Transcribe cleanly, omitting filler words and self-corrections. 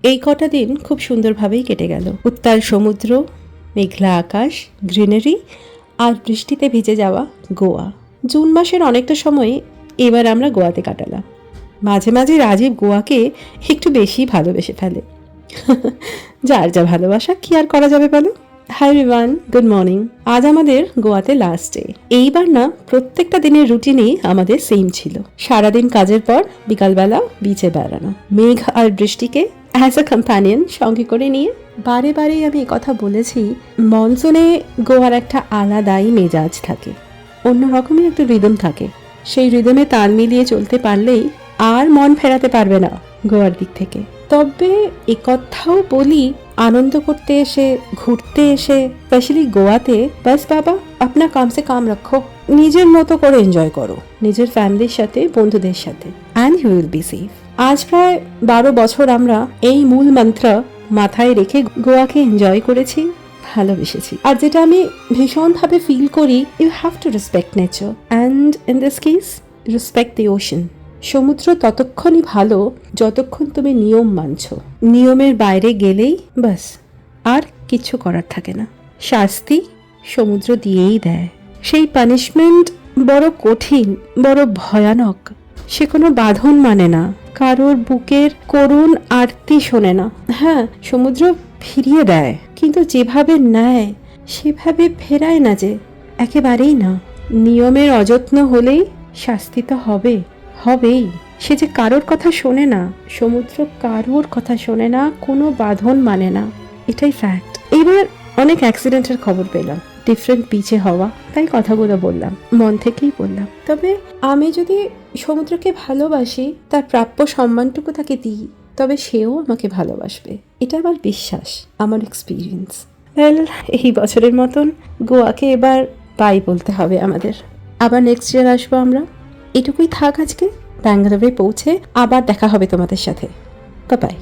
এই কটা দিন খুব সুন্দরভাবেই কেটে গেল। উত্তাল সমুদ্র, মেঘলা আকাশ, গ্রিনারি আর বৃষ্টিতে ভিজে যাওয়া গোয়া। জুন মাসের অনেকটা সময় এবার আমরা গোয়াতে কাটালাম। মাঝে মাঝে রাজীব গোয়াকে একটু বেশি ভালোবেসে ফেলে। যার যা ভালোবাসা, কি আর করা যাবে বলো। Hi everyone, good morning. আজ আমাদের গোয়াতে লাস্ট ডে। এইবার না প্রত্যেকটা দিনের রুটিনই আমাদের সেম ছিল। সারাদিন কাজের পর বিকালবেলা বিচে বেড়ানো, মেঘ আর বৃষ্টিকে অ্যাজ আ কম্প্যানিয়ন সঙ্গে করে নিয়ে। বারে বারেই আমি কথা বলেছি, মনসুনে গোয়ার একটা আলাদাই মেজাজ থাকে, অন্যরকমই একটা রিদম থাকে। সেই রিদমে তাল মিলিয়ে চলতে পারলেই আর মন ফেরাতে পারবে না গোয়ার দিক থেকে। তবে একথাও বলি, আনন্দ করতে এসে, ঘুরতে এসে, স্পেশালি গোয়াতে, বাস বাবা আপনা কাম সে কাম রাখো, নিজের মতো করে এনজয় করো, নিজের ফ্যামিলির সাথে, বন্ধুদের সাথে, and you will be safe. আজ প্রায় 12 বছর আমরা এই মূল মন্ত্র মাথায় রেখে গোয়াকে এনজয় করেছি, ভালোবেসেছি। আর যেটা আমি ভীষণভাবে ফিল করি, you have to respect nature and in this case respect the ocean. সমুদ্র ততক্ষণই ভালো যতক্ষণ তুমি নিয়ম মানছো। নিয়মের বাইরে গেলেই বাস আর কিছু করার থাকে না। শাস্তি সমুদ্র দিয়েই দেয়। সেই পানিশমেন্ট বড় কঠিন, বড় ভয়ানক। সে কোনো বাঁধন মানে না, কারোর বুকের করুণ আরতি শোনে না। হ্যাঁ, সমুদ্র ফিরিয়ে দেয়, কিন্তু যেভাবে নেয় সেভাবে ফেরায় না, যে একেবারেই না। নিয়মের অযত্ন হলেই শাস্তি তো হবেই। সে যে কারোর কথা শোনে না, সমুদ্র কারোর কথা শোনে না, কোনো বাঁধন মানে না, এটাই ফ্যাক্ট। এবার অনেক অ্যাক্সিডেন্টের খবর পেলাম, ডিফারেন্ট বিচে হওয়া, তাই কথাগুলো বললাম, মন থেকেই বললাম। তবে আমি যদি সমুদ্রকে ভালোবাসি, তার প্রাপ্য সম্মানটুকু তাকে দিই, তবে সেও আমাকে ভালোবাসবে, এটা আমার বিশ্বাস, আমার এক্সপিরিয়েন্স। এই বছরের মতন গোয়াকে এবার বাই বলতে হবে আমাদের। আবার নেক্সট ইয়ার আসবো আমরা। এটুকুই থাক আজকে। ব্যাঙ্গালোরে পৌঁছে আবার দেখা হবে তোমাদের সাথে। Bye bye.